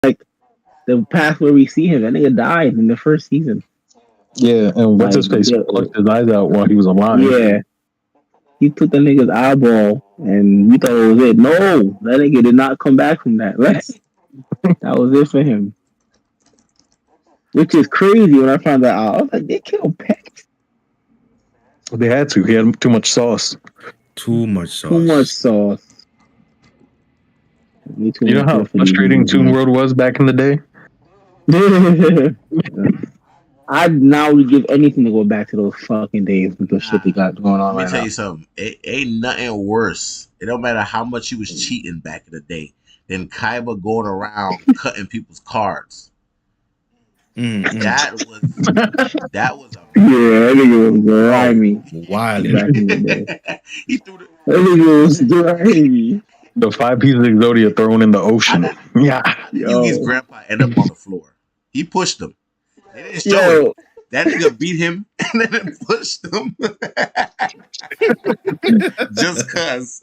like the past where we see him. That nigga died in the first season. Yeah, and what's Like, his face plucked his eyes out while he was alive. yeah, he took the nigga's eyeball, and we thought it was it. No, that nigga did not come back from that. That was it for him. Which is crazy when I found that out. I was like, they killed Peck. They had to. He had too much sauce. Too much sauce. Too much sauce. You know how frustrating Toon World was back in the day? I'd now would give anything to go back to those fucking days with the shit they got going on Let me right tell now. you something. It ain't nothing worse. It don't matter how much he was cheating back in the day than Kaiba going around cutting people's cards. That was a Yeah, that nigga was grimy. Wild. Back in the day. he threw the That nigga was grimy. The 5 pieces of Exodia thrown in the ocean. Yeah. Yugi's grandpa ended up on the floor. He pushed him. They didn't show it. That nigga beat him and then pushed him. Just cuz.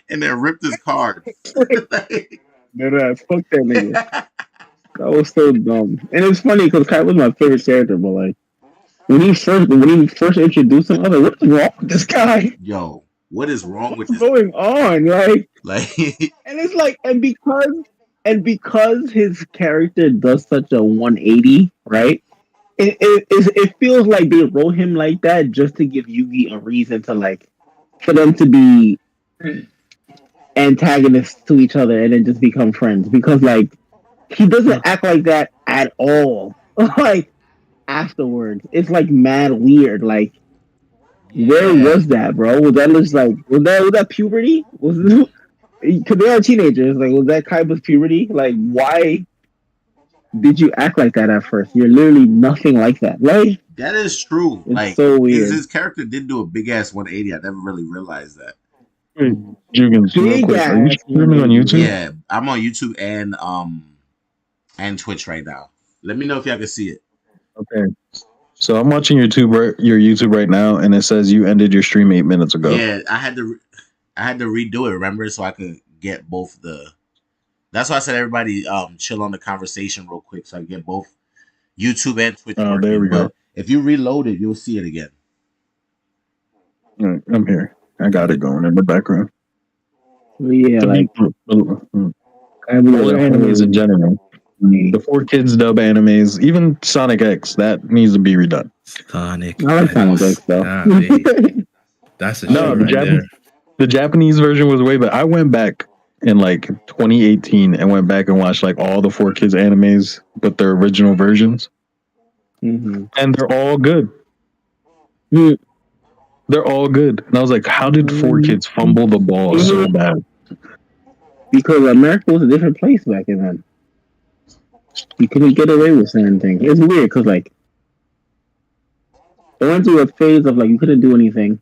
And then ripped his cards. Fuck that nigga. That was so dumb. And it's funny because Kai was my favorite character, but like when he first introduced him, I was like, what's wrong with this guy? Yo, what is wrong with What's this? going on? Like and it's like because his character does such a 180, right? It feels like they wrote him like that just to give Yugi a reason to like for them to be antagonists to each other and then just become friends because like he doesn't act like that at all. Like afterwards, it's like mad weird. Like where was that, bro? Was that just like was that puberty? Because they are teenagers. Like was that Kaiba's puberty? Like why did you act like that at first? You're literally nothing like that. Like that is true. It's like so weird. His character did do a big ass 180. I never really realized that. Jugens, real quick, are you streaming on YouTube? Yeah, I'm on YouTube and Twitch right now. Let me know if y'all can see it. Okay. So I'm watching your YouTube right now, and it says you ended your stream 8 minutes ago. Yeah, I had to redo it. Remember, so I could get both the. That's why I said everybody chill on the conversation real quick, so I get both YouTube and Twitch. Oh, there we go. If you reload it, you'll see it again. All right, I'm here. I got it going in the background. Yeah, like animes in general. The 4Kids dub animes, even Sonic X, that needs to be redone. Sonic. I like Sonic X though. That's a no. The Japanese version was way better. I went back in like 2018 and went back and watched like all the 4Kids animes, but their original versions, and they're all good. They're all good, and I was like, how did 4Kids fumble the ball so bad? Because America was a different place back then. You couldn't get away with certain things. It's weird because like they went through a phase of like you couldn't do anything.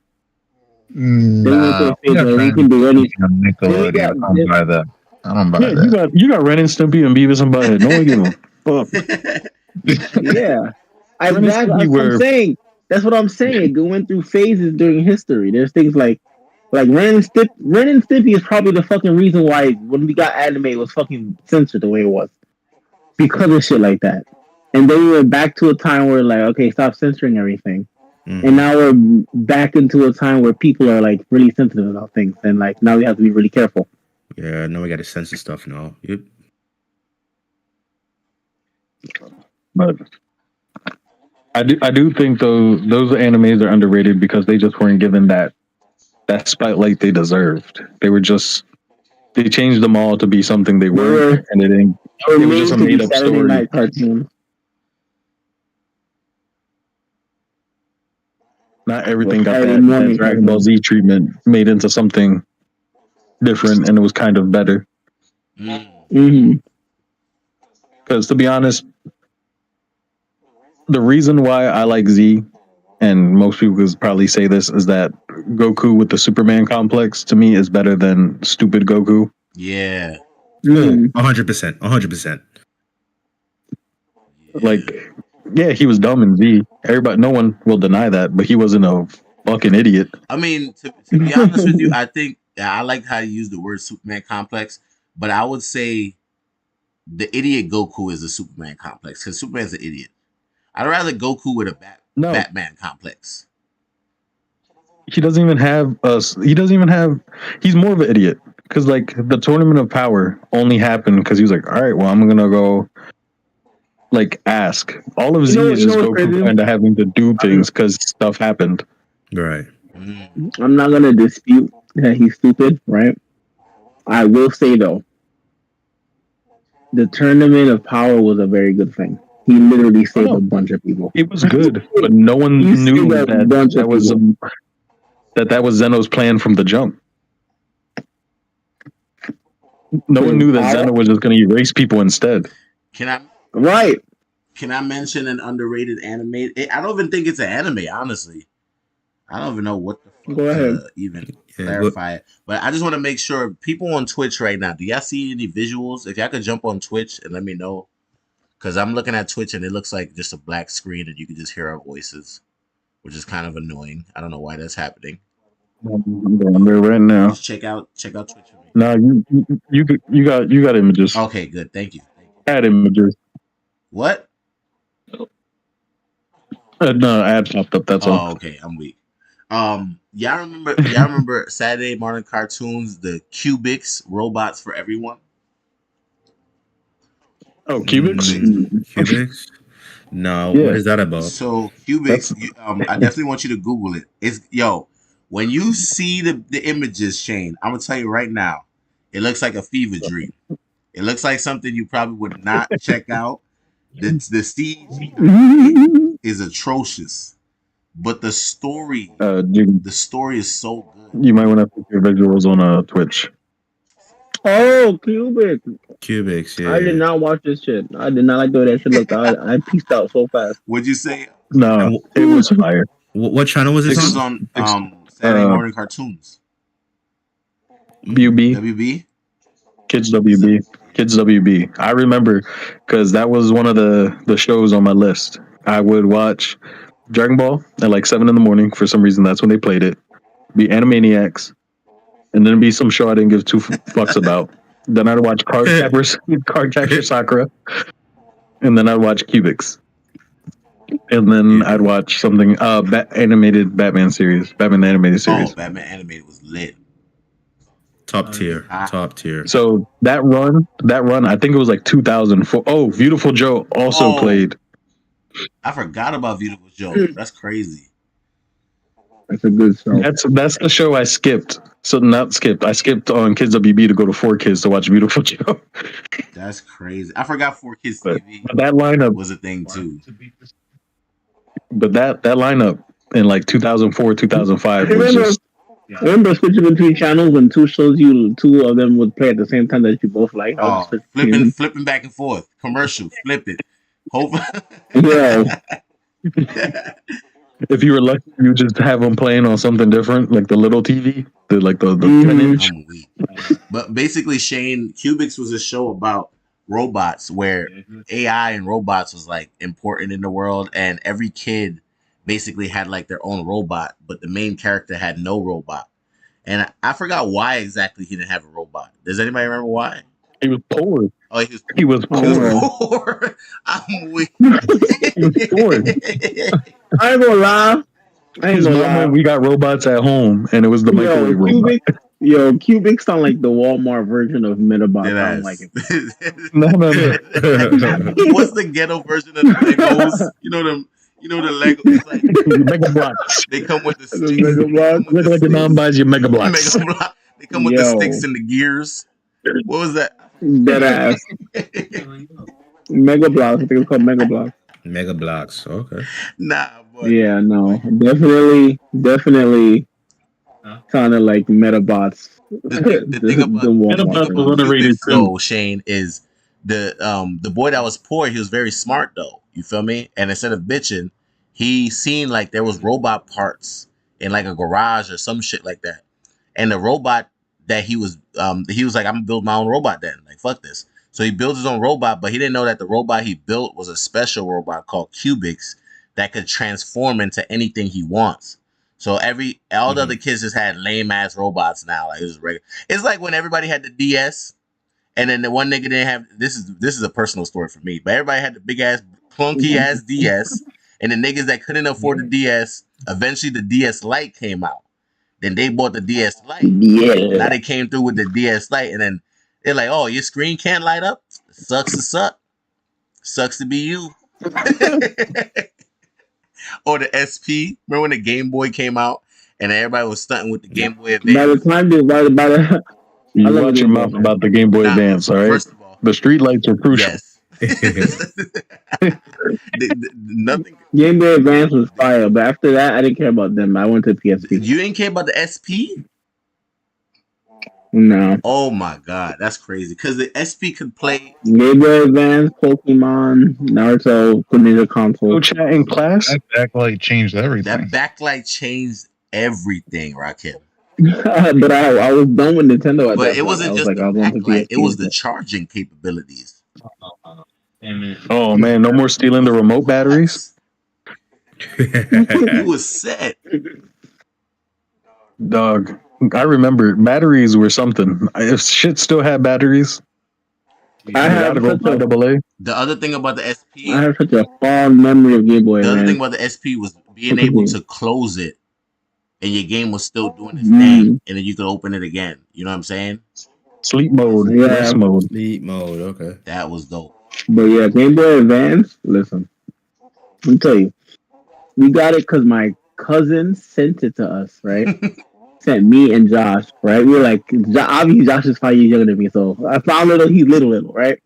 They went through a phase where you can do anything. Nickelodeon. I don't buy that. I don't buy that. You got Ren and Stimpy and Beavis and Butthead. No one give a fuck. Yeah, that's what I'm saying. It went through phases during history. There's things like Ren and Stimpy is probably the fucking reason why when we got anime it was fucking censored the way it was. Because of shit like that. And then we went back to a time where like, okay, stop censoring everything. And now we're back into a time where people are like really sensitive about things. And like now we have to be really careful. Yeah, now we got to censor stuff now. Yep. But I do think those animes are underrated because they just weren't given that spotlight they deserved. They changed them all to be something they weren't, and it was just a made up story. Night cartoon. Not everything got that Dragon Ball Z treatment made into something different, and it was kind of better. Because to be honest, the reason why I like Z, and most people could probably say this, is that Goku with the Superman complex to me is better than stupid Goku. Yeah. 100%. Like, yeah, he was dumb in Z. No one will deny that, but he wasn't a fucking idiot. I mean, to be honest with you, I think I like how you use the word Superman complex, but I would say the idiot Goku is the Superman complex because Superman's an idiot. I'd rather Goku with a No. Batman complex. He doesn't even have us. He doesn't even have. He's more of an idiot because like the Tournament of Power only happened because he was like, all right, well, I'm gonna go like ask. All of Z is just Goku kind of having to do things because stuff happened. Right. I'm not gonna dispute that he's stupid, right? I will say though, the Tournament of Power was a very good thing. He literally saved a bunch of people. It was good, but no one knew that was Zeno's plan from the jump. No one knew that Zeno was just going to erase people instead. Can I mention an underrated anime? I don't even think it's an anime, honestly. I don't even know what the fuck to even clarify it. But I just want to make sure people on Twitch right now, do y'all see any visuals? If y'all could jump on Twitch and let me know. Because I'm looking at Twitch and it looks like just a black screen and you can just hear our voices, which is kind of annoying. I don't know why that's happening. I'm going there right now. Just check out Twitch for me. No, you got images. Okay, good. Thank you. Add images. What? No, ad popped up. That's all. Oh, okay. I'm weak. Y'all remember Saturday morning cartoons, the Cubics robots for everyone? Oh, Cubics? Cubics? No, what is that about? So Cubics, I definitely want you to Google it. It's when you see the images, Shane, I'm gonna tell you right now, it looks like a fever dream. It looks like something you probably would not check out. The CG is atrocious, but the story is so good. You might want to put your visuals on Twitch. Oh, Cubics, yeah. I did not watch this shit. I did not like the way that shit looked. I pieced out so fast. What'd you say? No, it was fire. What channel was this on? Saturday morning cartoons. WB? Kids WB. I remember because that was one of the shows on my list. I would watch Dragon Ball at like 7 a.m. for some reason. That's when they played it. Be Animaniacs, and then be some show I didn't give two fucks about. Then I'd watch Cardcaptor Sakura, and then I'd watch Cubics. And then I'd watch something animated Batman series, Batman the animated series. Oh, Batman animated was lit. Top tier. So that run, I think it was like 2004. Oh, Beautiful Joe also played. I forgot about Beautiful Joe. That's crazy. That's a good show. That's the show I skipped. So not skipped. I skipped on Kids WB to go to 4Kids to watch Beautiful Joe. That's crazy. I forgot 4Kids TV. But that lineup was a thing too. But that lineup in like 2004, 2005 was just. I remember switching between channels when two of them would play at the same time that you both like. Flipping back and forth. Commercial. Flip it. Hope. Yeah. If you were lucky, you just have them playing on something different, like the little TV, the 10-inch. But basically, Shane, Cubics was a show about robots where AI and robots was like important in the world, and every kid basically had like their own robot, but the main character had no robot. And I forgot why exactly he didn't have a robot. Does anybody remember why? He was poor. Oh, he was poor. I'm weak. He was poor. I ain't gonna lie. We got robots at home, and it was the microwave robot. Cubics sound like the Walmart version of Metabots. I don't like it. No. What's the ghetto version of the Legos? You know the Lego. It's like Mega Blocks. They come with the sticks. Mega Blocks. Look like your mom buys your Mega Blocks. They come with the sticks and the gears. What was that? Dead ass. Mega Blocks. I think it's called Mega Blocks. Mega Blocks. Okay. Nah. But yeah. No. Definitely. Sounded like Metabots. The thing about Metabots was underrated too. Shane, is the boy that was poor. He was very smart though. You feel me? And instead of bitching, he seen like there was robot parts in like a garage or some shit like that. And the robot that he was like, I'm gonna build my own robot then. Like, fuck this. So he built his own robot, but he didn't know that the robot he built was a special robot called Cubics that could transform into anything he wants. So all the other kids just had lame ass robots now. Like it was regular. It's like when everybody had the DS And then the one nigga didn't have. This is a personal story for me, but everybody had the big ass, clunky ass DS, and the niggas that couldn't afford the DS, eventually the DS Lite came out. Then they bought the DS Lite. Yeah. Now they came through with the DS Lite, and then they're like, "Oh, your screen can't light up. Sucks to suck. Sucks to be you." Or the SP. Remember when the Game Boy came out and everybody was stunting with the Game Boy Advance? By the time they about it, you watch your mouth about the Game Boy Advance, all right? First of all, the street lights are crucial. Yes. Nothing. Game Boy Advance was fire, but after that, I didn't care about them. I went to PSP. You didn't care about the SP? No. Oh my god, that's crazy. Because the SP could play Game Boy Advance, Pokemon, Naruto, Ninja Console. No chat in class. That backlight changed everything. that backlight changed everything, Rakim. But I was done with Nintendo at But that it point. wasn't I was just like, the I want to backlight; PSP. it was the charging capabilities. Oh man, no more stealing the remote batteries. It was set. Dog, I remember batteries were something. If shit still had batteries, I you have gotta go such a- AA. The other thing about the SP, I have such a fond memory of Game Boy the other thing Advance. about the SP was being What you able mean? to close it, and your game was still doing its Mm. thing, and then you could open it again. You know what I'm saying? Sleep mode, Yeah. rest mode. Sleep mode. Okay. That was dope. But yeah, Game Boy Advance, listen, let me tell you, we got it because my cousin sent it to us, right? Sent me and Josh, right? We were like, obviously Josh is 5 years younger than me, so I found little, he's little, right?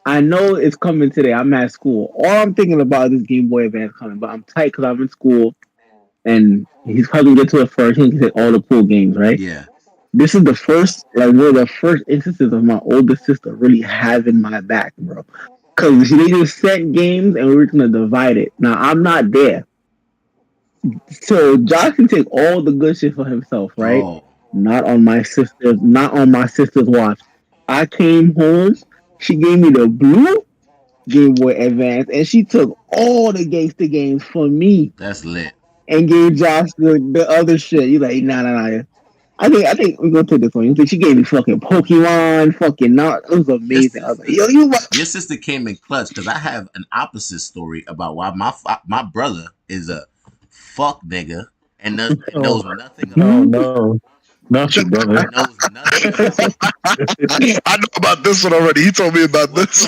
I know it's coming today. I'm at school. All I'm thinking about is this Game Boy Advance coming, but I'm tight because I'm in school, and he's probably get to it first. He can take all the pool games, right? Yeah. This is the first, like, one of the first instances of my older sister really having my back, bro. Because they just sent games and we were going to divide it. Now, I'm not there. So, Josh can take all the good shit for himself, right? Oh, Not on my sister's watch. I came home, she gave me the blue Game Boy Advance, and she took all the gangster games for me that's lit. and gave Josh the other shit. He's like, nah. I think we're gonna take this one. She gave me fucking Pokemon, fucking not. It was amazing. I was like, yo, you. Your sister came in clutch because I have an opposite story about why my brother is a fuck nigga and knows nothing about. No, not your brother. Knows nothing. I know about this one already. He told me about this.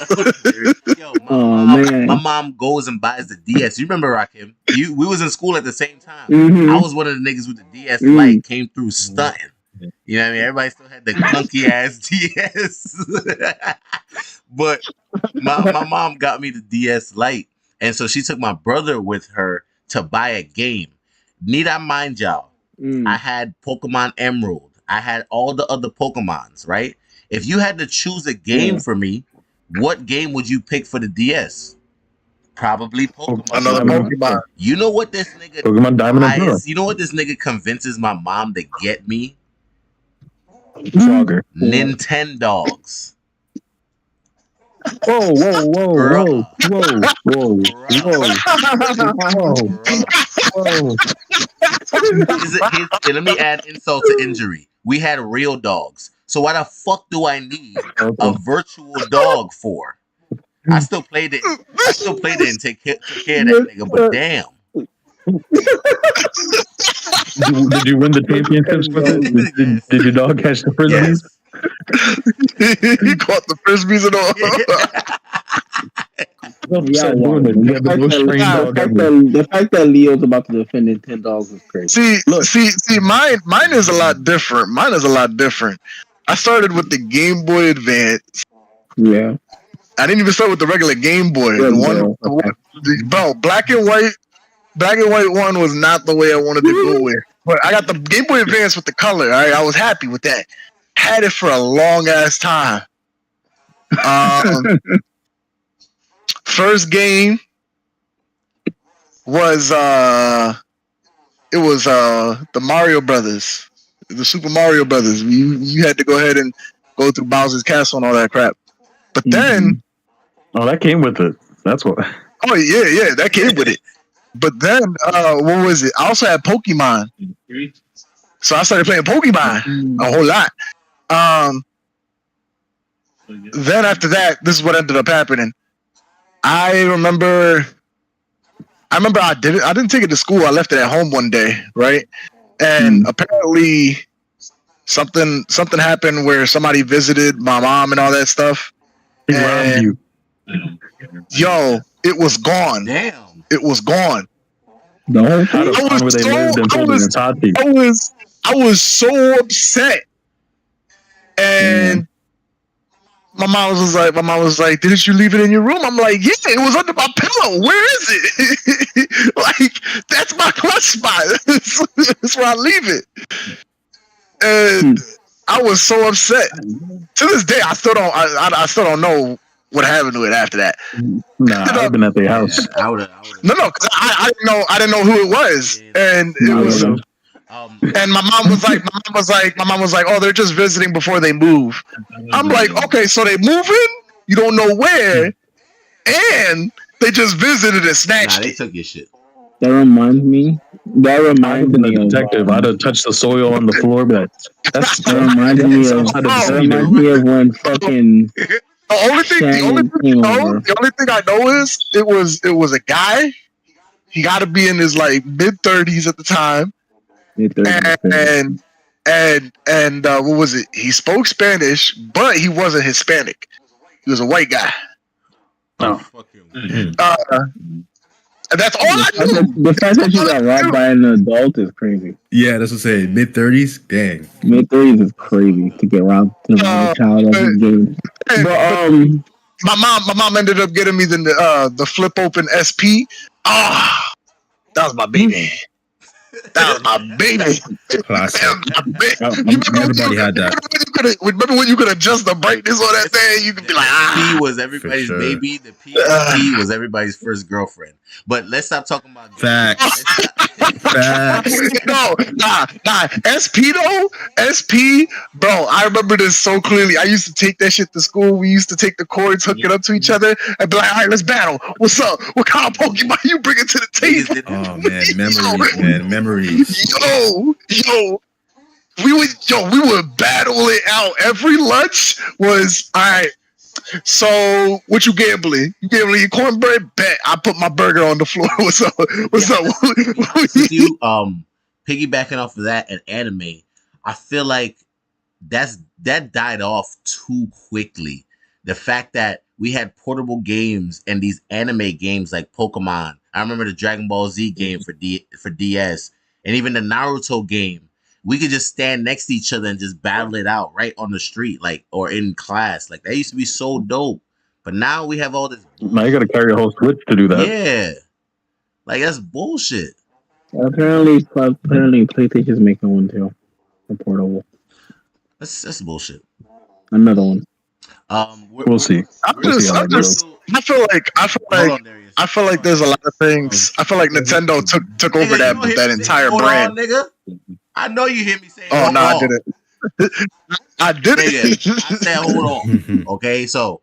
Yo, Man. my mom goes and buys the DS. You remember Rakim? We was in school at the same time. Mhm. I was one of the niggas with the DS Lite, came through stunting. You know what I mean? Everybody still had the clunky ass DS. But my mom got me the DS Lite. And so she took my brother with her to buy a game. Need I mind y'all? I had Pokemon Emerald. I had all the other Pokemons, right? If you had to choose a game for me, what game would you pick for the DS? Probably Pokemon. Another Pokemon. You know what this nigga Pokemon Diamond and Pearl. buys? You know what this nigga convinces my mom to get me? Frogger. Nintendogs. Whoa. Let me add insult to injury. We had real dogs. So why the fuck do I need a virtual dog for? I still played it and take care of that nigga, but damn. Did you win the championships with it? Did your dog catch the frisbees? Yes. He caught the frisbees and all. Yeah, The the fact that Leo's about to defend Nintendogs is crazy. See, mine is a lot different. I started with the Game Boy Advance. Yeah. I didn't even start with the regular Game Boy. Bro, black and white one was not the way I wanted to go with. But I got the Game Boy Advance with the color. All right, I was happy with that. Had it for a long ass time. First game was the Mario Brothers, the Super Mario Brothers. You had to go ahead and go through Bowser's Castle and all that crap. But then, that came with it. That's what. Oh yeah, that came with it. But then, what was it? I also had Pokemon, so I started playing Pokemon a whole lot. then after that, this is what ended up happening. I remember I didn't take it to school. I left it at home one day, right? And apparently something happened where somebody visited my mom and all that stuff. He robbed you. Yo, it was gone. Damn. It was gone. The whole thing. I was so upset. And my mom was like, didn't you leave it in your room? I'm like, yeah, it was under my pillow. Where is it? Like, that's my clutch spot. That's where I leave it. And I was so upset. To this day, I still don't know what happened to it after that. Nah, I've been at their house. Yeah, I would. No, because I didn't know who it was, and it was. And my mom was like, oh, they're just visiting before they move. I'm like, okay, so they moving, you don't know where, and they just visited and snatched they it. took your shit. That reminds me of detective. I'd have touched the soil on the floor, but that reminds me of when fucking The only thing I know is it was a guy. He got to be in his like mid-30s at the time, and what was it? He spoke Spanish, but he wasn't Hispanic. He was a white guy. And that's all I know. The fact that you got robbed by an adult is crazy. Yeah, that's what I'm saying. Mid-30s? Dang. Mid-30s is crazy to get robbed to a child of the game. But my mom ended up getting me the flip open SP. Ah, that was my baby. That was my baby. Classic. Everybody had that. Remember when you could adjust the brightness on that thing? You could be like, P was everybody's baby. The PSP was everybody's first girlfriend. But let's stop talking about facts. No, nah. SP though, SP, bro. I remember this so clearly. I used to take that shit to school. We used to take the cords, hook it up to each other, and be like, all right, let's battle. What's up? What kind of Pokemon you bringing to the table? Oh man, memories. Yo. We would battle it out. Every lunch was all right. So what you gambling? You gambling your cornbread? Bet. I put my burger on the floor. What's up? With you piggybacking off of that and anime, I feel like that died off too quickly. The fact that we had portable games and these anime games like Pokemon. I remember the Dragon Ball Z game for DS, and even the Naruto game. We could just stand next to each other and just battle it out right on the street, like, or in class. Like, that used to be so dope. But now we have all this. Now you got to carry a whole Switch to do that. Yeah. Like, that's bullshit. Apparently PlayStation's making one too. A portable. That's bullshit. Another one. We'll see. I feel like there's a lot of things. I feel like Nintendo took over that entire brand. Nigga. I know you hear me say. Oh no, I didn't. I didn't. I said hold on. Okay, so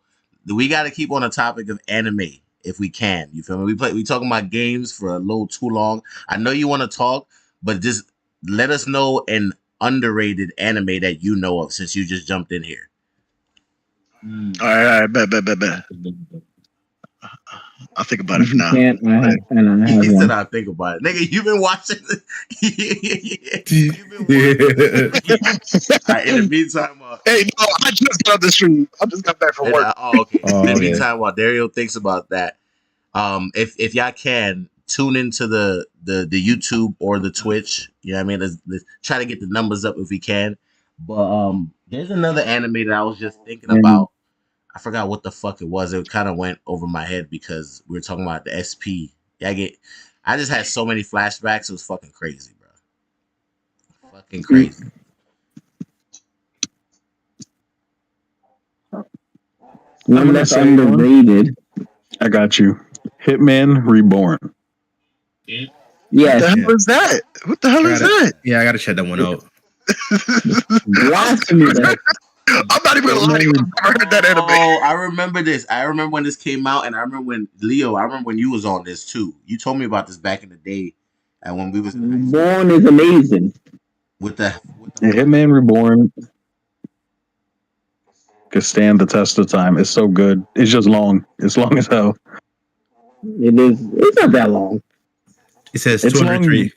we got to keep on the topic of anime if we can. You feel me? We talking about games for a little too long. I know you want to talk, but just let us know an underrated anime that you know of since you just jumped in here. All right, bet. I'll think about it for now. He said I'll think about it. Nigga, you've been watching in the meantime, hey, no, I just got off the stream. I just got back from work. Okay. In the meantime, while Dario thinks about that, if y'all can tune into the YouTube or the Twitch, you know what I mean? Let's try to get the numbers up if we can. But there's another anime that I was just thinking about. I forgot what the fuck it was. It kind of went over my head because we were talking about the SP. I just had so many flashbacks. It was fucking crazy, bro. Fucking crazy. One that's underrated. I got you. Hitman Reborn. Yes. What the hell is that? What the hell is that? Yeah, I gotta check that one out. Blasphemy. I'm not even gonna lie to you. I've never heard that anime. Oh, I remember this. I remember when this came out, and I remember when Leo. I remember when you was on this too. You told me about this back in the day, and when we was Reborn is amazing. With the Hitman Reborn. could stand the test of time. It's so good. It's just long. It's long as hell. It is. It's not that long. It says It's 203.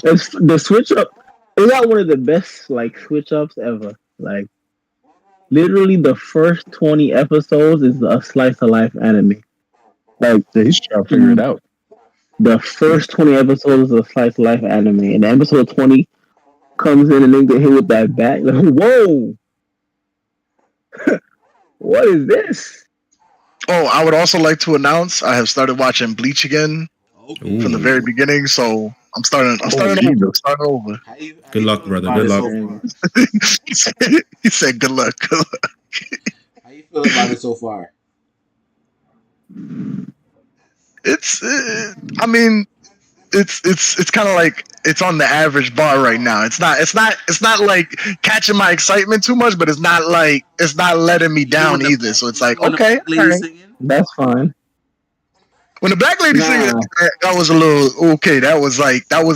It's the switch up. It got one of the best like switch ups ever. Like literally, the first 20 episodes is a slice of life anime. Like He's trying to figure it out. the first 20 episodes is a slice of life anime, and episode 20 comes in and then get hit with that bat. Like, whoa, what is this? Oh, I would also like to announce I have started watching Bleach again Okay. from the very beginning. So I'm starting over. Good luck, brother. Good luck. He said, "Good luck." Good luck. How you feel about it so far? It's, I mean, it's kind of like it's on the average bar right now. It's not like catching my excitement too much, but it's not letting me down either. So it's like, okay, all right. That's fine. When the black lady singing, that was a little okay. That was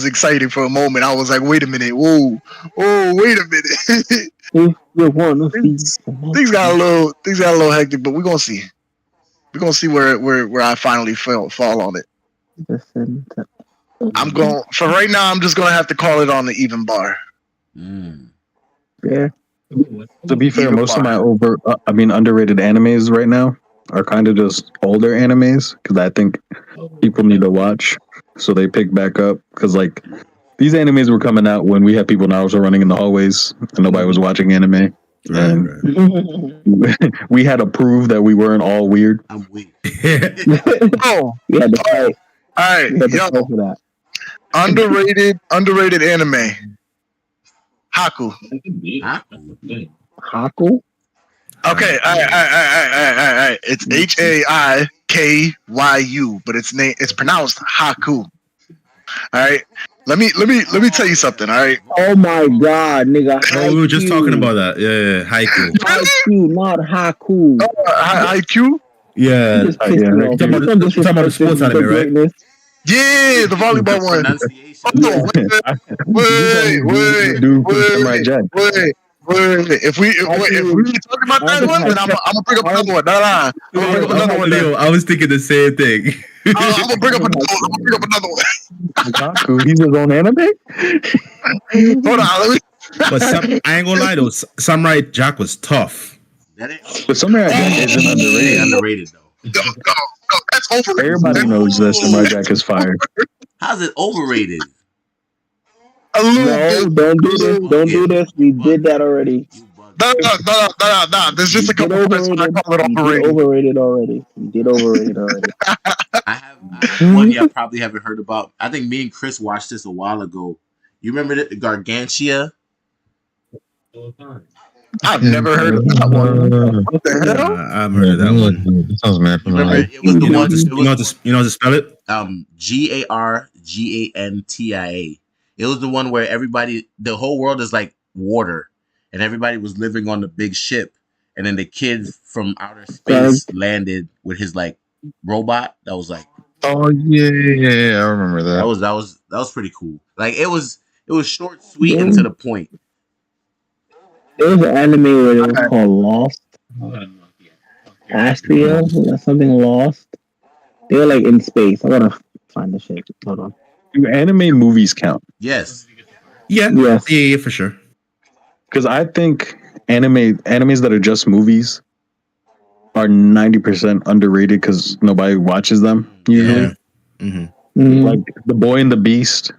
exciting for a moment. I was like, wait a minute, wait a minute. If you want to see Things got a little hectic, but we're gonna see. We're gonna see where I finally fall on it. I'm going for right now. I'm just gonna have to call it on the even bar. Yeah. To be fair, Even most of bar. my underrated animes right now are kind of just older animes because I think people need to watch, so they pick back up because like these animes were coming out when we had people in Naruto running in the hallways and nobody was watching anime. And we had to prove that we weren't all weird. I'm weak. Oh, We had to fight. all right, We had to yo, fight for that. underrated anime. Haku. Huh? Haku? Okay, all right. It's HAIKYU, but it's pronounced Haku. All right. Let me tell you something. All right. Oh my god, nigga. Oh, we were just Haikyuu. talking about that. Yeah. Haiku. Haikyuu, not Haku. IQ. Yeah. You just pissed me off. You're talking about the sports anime, right? Greatness. Yeah, the volleyball one. Pronunciation. Oh, wait. Dude, Samurai Jack. Wait. If we talking about that one, then I'm gonna bring up another one. Nah. I'm gonna bring up another one. Leo, I was thinking the same thing. I'm gonna bring up another one. Kaku, he's his own anime? Hold on, let me. But I ain't gonna lie though, Samurai Jack was tough. That ain't But Samurai Jack isn't underrated. underrated though. No, that's overrated. Everybody knows that Samurai Jack is fire. How's it overrated? A little No, bit. don't do this. Don't do this. We did that already. You bugging. No. There's just a couple of points when I call it overrated. We did overrated already. I have one you probably haven't heard about. I think me and Chris watched this a while ago. You remember the Gargantia? I've never heard of that one. What the hell? I've heard of that one. That sounds mad You remember familiar. it was the You know one. how to spell it? Gargantia. It was the one where the whole world is like water, and everybody was living on the big ship, and then the kid from outer space landed with his like robot that was like Oh yeah, I remember that that. was pretty cool. Like it was short, sweet, and to the point. There was an anime where it was called Lost. Astria, something Lost. They were like in space. I gotta find the shit. Hold on. Do anime movies count? Yes. Yeah. Yes. Yeah, for sure. Because I think animes that are just movies are 90% underrated because nobody watches them usually. Yeah. Mm-hmm. Like The Boy and the Beast.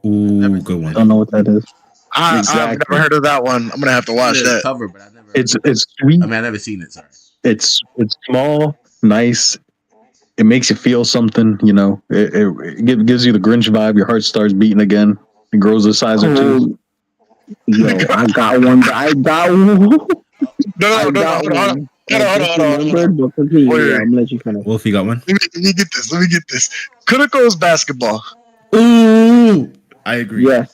Ooh, good I one. don't know what that is. I've Exactly. never heard of that one. I'm gonna have to watch The that. cover, but I never. It's sweet. I mean, I never seen it. Sorry. It's small, nice. It makes you feel something, you know. It gives you the Grinch vibe. Your heart starts beating again. It grows the size of two. Yo, I got one. No, hold on. But continue. Wait. Yeah, I'm gonna let you finish. Wolf, you got one? Let me get this. Kuroko's basketball. Ooh, I agree. Yes.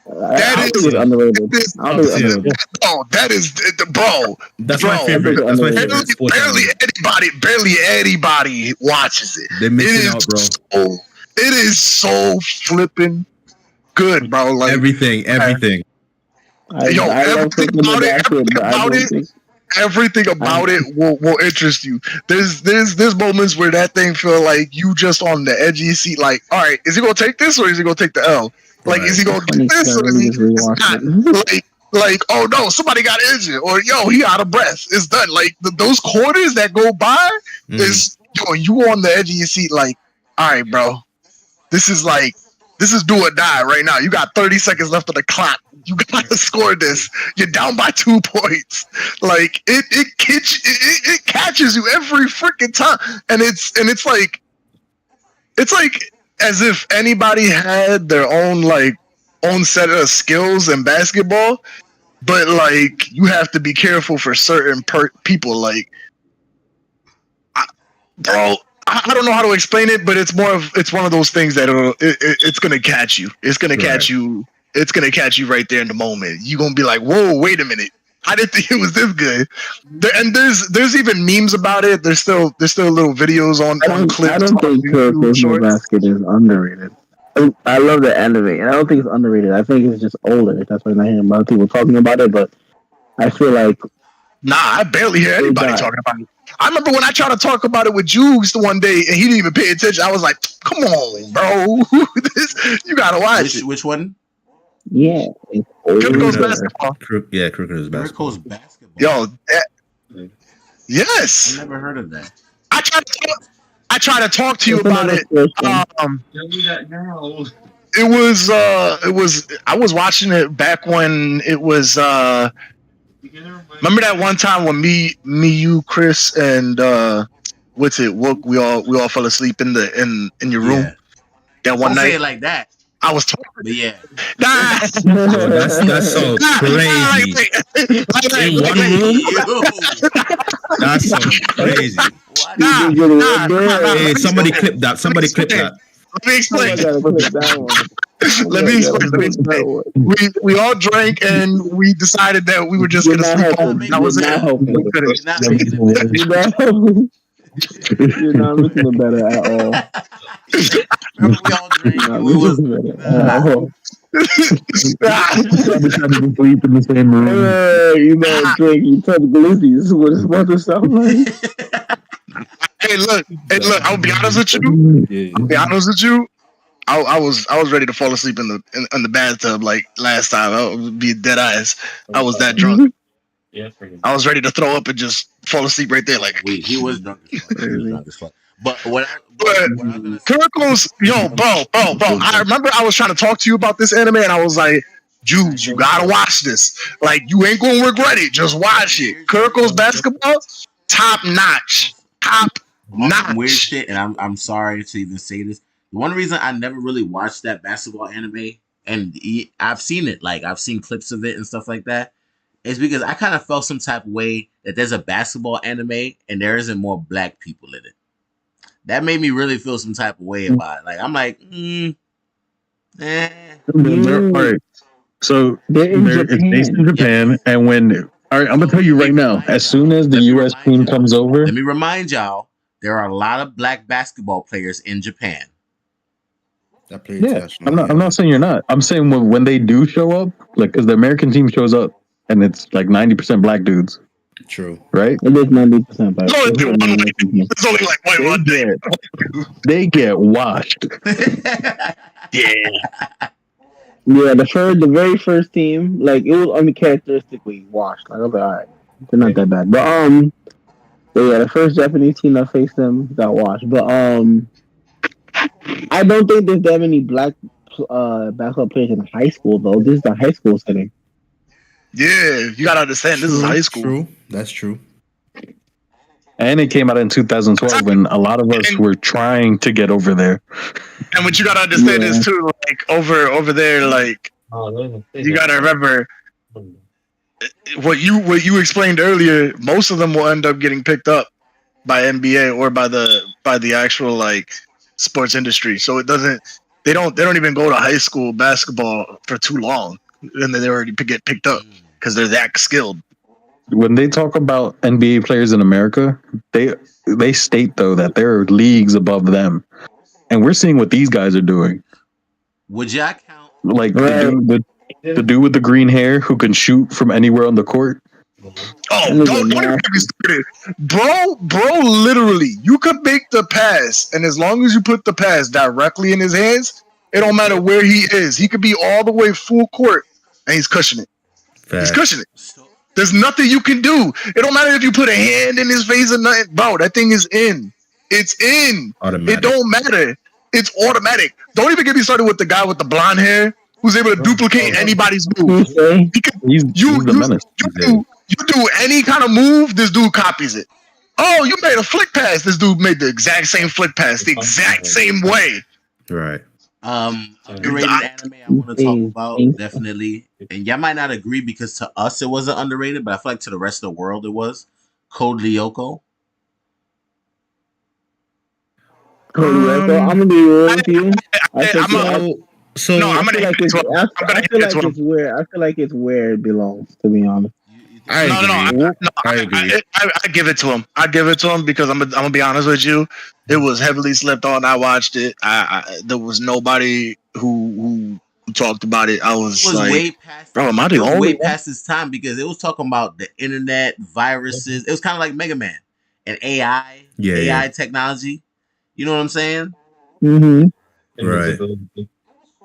That I is- think it's underrated. This- I think it's underrated. Oh, that is bro. That's Bro, my favorite. That's my barely- favorite sports Barely anybody watches it. They're It missing out, bro. it is so flipping good, bro. Like Everything. Yo, I love everything Kuroko no about it, Basket, but I don't think. everything about it will interest you. There's moments where that thing feel like you just on the edge of your seat. Like, all right, is he gonna take this or is he gonna take the L? Like, is he Right. gonna Funny, get this or I is he really just rewatched not? it. Like, oh no, somebody got injured, or yo, he out of breath. It's done. Like those quarters that go by is yo, you on the edge of your seat. Like, all right, bro, this is do or die right now. You got 30 seconds left on the clock. You gotta score this. You're down by 2 points. Like it catches you every freaking time, and it's like as if anybody had their own set of skills in basketball, but like you have to be careful for certain people. Like, bro, I don't know how to explain it, but it's one of those things that it's gonna catch you. It's gonna catch you. It's gonna catch you right there in the moment. You're gonna be like, whoa, wait a minute. I didn't think it was this good. And there's even memes about it. There's still little videos on clips. I don't think Kuroko no Basket is underrated. I love the anime, and I don't think it's underrated. I think it's just older. That's why I'm not hearing a lot of people talking about it. But I feel like I barely hear anybody talking about it. I remember when I tried to talk about it with Jules the one day, and he didn't even pay attention. I was like, "Come on, bro, you gotta watch it." Which one? Yeah, it's Kuroko's basketball. Kuroko's basketball. Kuroko's basketball. Yo, yes. I never heard of that. I tried to talk to you about it. It was I was watching it back when it was remember that one time when me, you, Chris, and what's it? Woke, we all fell asleep in your room. Yeah. That one Don't night. say it like that. I was talking. But yeah. Nah. That's so crazy. In one room? That sounds crazy. Hey, somebody clip that. Somebody clip that. Let me explain. Let me explain. We all drank and we decided that we were just gonna sleep home. That was it. You're not listening better at all. Remember we all drank. Sleep in the same room. You know, drink. You touch glizzies. What it's supposed to sound like? Hey, look. I'll be honest with you. I was ready to fall asleep in the bathtub like last time. I would be dead eyes. I was that drunk. I was ready to throw up and just fall asleep right there. Like he was drunk as fuck. But Kuroko's, bro. I remember I was trying to talk to you about this anime, and I was like, Jules, you gotta watch this. Like, you ain't gonna regret it. Just watch it. Kuroko's basketball, top notch. Weird shit, and I'm sorry to even say this. The one reason I never really watched that basketball anime, and I've seen it, like I've seen clips of it and stuff like that, is because I kind of felt some type of way that there's a basketball anime and there isn't more black people in it. That made me really feel some type of way about it. Like, I'm like, All right. So it's based in Japan, and all right, I'm gonna tell you right now, as soon as the U.S. team comes over, let me remind y'all, there are a lot of black basketball players in Japan. Yeah, I'm not saying you're not. I'm saying when they do show up, like, because the American team shows up and it's like 90% black dudes. True. Right? It is 90% black. It's only like one day. They get washed. Yeah. Yeah, the very first team, like, it was uncharacteristically washed. Like, I was like, all right, they're not that bad. But yeah, the first Japanese team that faced them got washed. But I don't think there's that many black basketball players in high school, though. This is the high school setting. Yeah, you gotta understand, this is high school. True. That's true. And it came out in 2012 when a lot of us were trying to get over there. And what you gotta understand is too, like over there, like you gotta remember what you explained earlier. Most of them will end up getting picked up by NBA or by the actual like sports industry. So it doesn't. They don't even go to high school basketball for too long, and then they already get picked up because they're that skilled. When they talk about NBA players in America, they state though that there are leagues above them, and we're seeing what these guys are doing. Would y'all count? Like The dude with the green hair who can shoot from anywhere on the court. Oh, That nigga don't even nasty. get me started. Bro, literally, you could make the pass, and as long as you put the pass directly in his hands, it don't matter where he is. He could be all the way full court, and he's cushioning it. He's Facts. cushioning it. There's nothing you can do. It don't matter if you put a hand in his face or nothing. Bro, that thing is in. It's in. Automatic. It don't matter. It's automatic. Don't even get me started with the guy with the blonde hair who's able to duplicate anybody's move. You say? He can, He's you, the you, menace. you do any kind of move, this dude copies it. Oh, you made a flick pass. This dude made the exact same flick pass, the exact same way. Right. Underrated anime I want to talk about, definitely. And y'all might not agree because to us it wasn't underrated, but I feel like to the rest of the world it was. Code Lyoko. Cody Lyoko, I'm gonna be real with you. I think I'm a- I- So No, I'm I feel gonna like hit it's, it to him. I I'm gonna hit feel it like to him. it's where I feel like it's where it belongs. To be honest, I agree. I agree. I give it to him. I give it to him because I'm gonna be honest with you. It was heavily slept on. I watched it. There was nobody who talked about it. I was, It was like, way past. bro, am I the It was only way one? past its time because it was talking about the internet, viruses. It was kind of like Mega Man and AI, Yeah, AI yeah. technology. You know what I'm saying? mm-hmm. Right.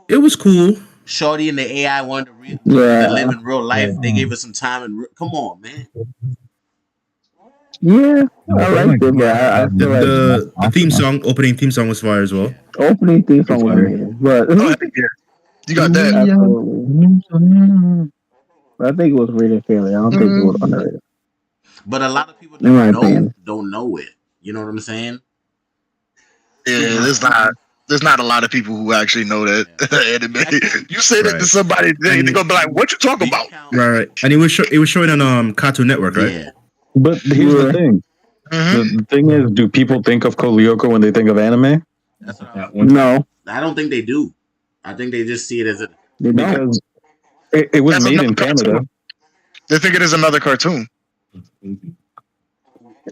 It was cool. Shorty and the AI wanted to, Yeah. to live in real life. They gave us some time and come on, man. Yeah, I liked it, but I feel like The theme song, opening theme song was fire as well. opening theme song was amazing, but Oh, heck yeah. You got that. absolutely. But I think it was rated fairly. I don't think it was underrated. But a lot of people In my don't opinion. know it. You know what I'm saying? Yeah, there's not a lot of people who actually know that anime. You say that to Right. somebody, they're gonna be like, "What you talking about?" Right. And it was showing on Cartoon Network, right? Yeah. But here's the thing. Mhm. The thing is, do people think of Code Lyoko when they think of anime? That's what No, I don't think they do. I think they just see it as a they don't. Because it was That's made in another Canada. cartoon. They think it is another cartoon.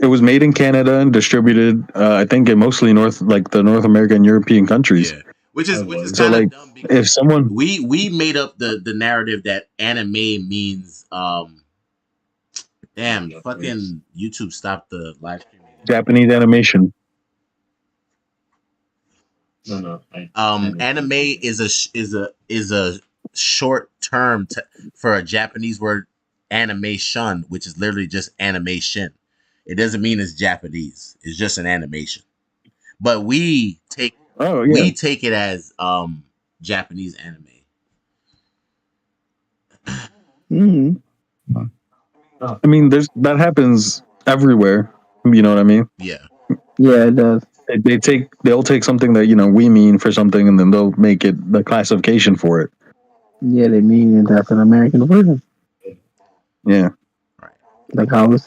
It was made in Canada and distributed, I think, in mostly the North American and European countries. yeah. Which is So, kind of like, dumb because If someone, we made up the narrative that anime means damn fucking YouTube stopped the live streaming. Japanese animation, Anime is a short term for a Japanese word animation, which is literally just animation. It doesn't mean it's Japanese. It's just an animation. But we take it as Japanese anime. Mm-hmm. I mean, that happens everywhere. You know what I mean? Yeah. Yeah, it does. They'll take something that we mean for something, and then they'll make it the classification for it. Yeah, they mean that's an American version. Yeah. Like how it's